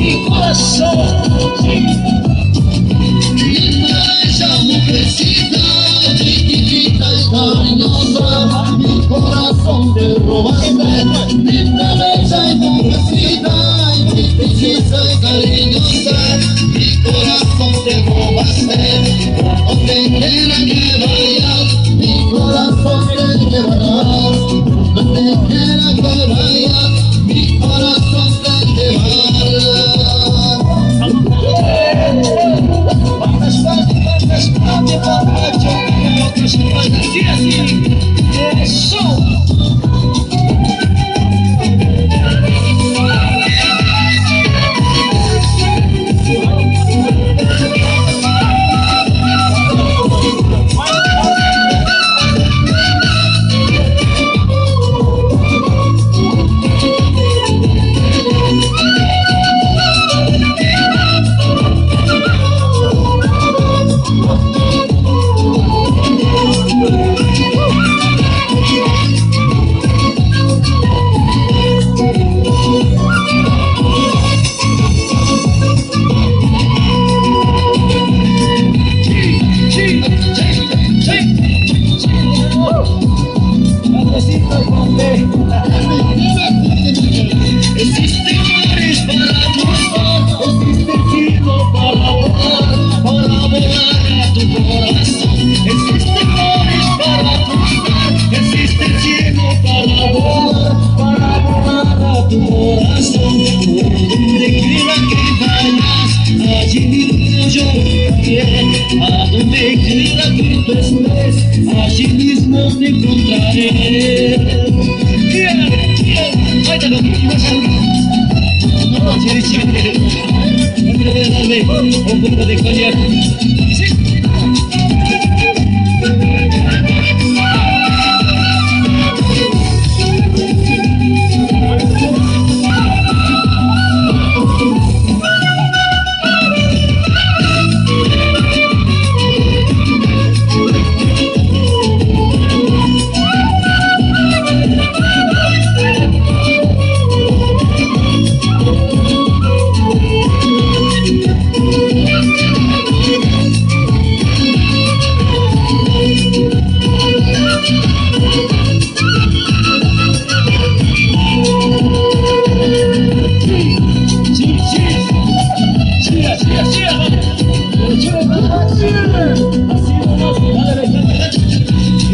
mi corazón. Linda esa mujercita, chiquitita y cariñosa, mi corazón te robaste. Linda bella y mujercita, chiquitita y cariñosa, mi corazón te robaste. Donde quiera que vayas, mi corazón te llevarás. Donde quiera que vayas, mi corazón te llevará. Palmas, borracho, lo que se puede decir así. Eso. Existen mares para cruzar, existe cielo para volar a tu corazón. Existen mares para cruzar, existe cielo para volar a tu corazón. Donde quiera que vayas, allí mismo yo estaré. A donde quiera que tú estés, allí mismo te encontraré. Bailalo, no, si dame un poco de coñac. Sí.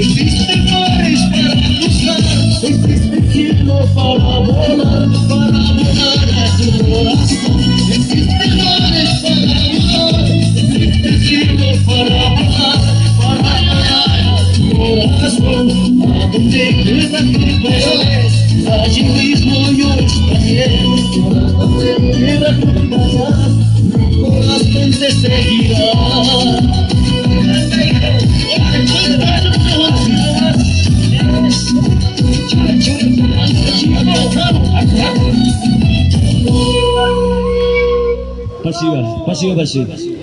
Existen mares para cruzar, existe cielo para volar a tu corazón. Existen mares para volar, existe cielo para volar a tu corazón. A donde quiera que vayas, allí mismo yo estaré. A donde quiera que vayas, mi corazón te seguirá. Спасибо, спасибо большое.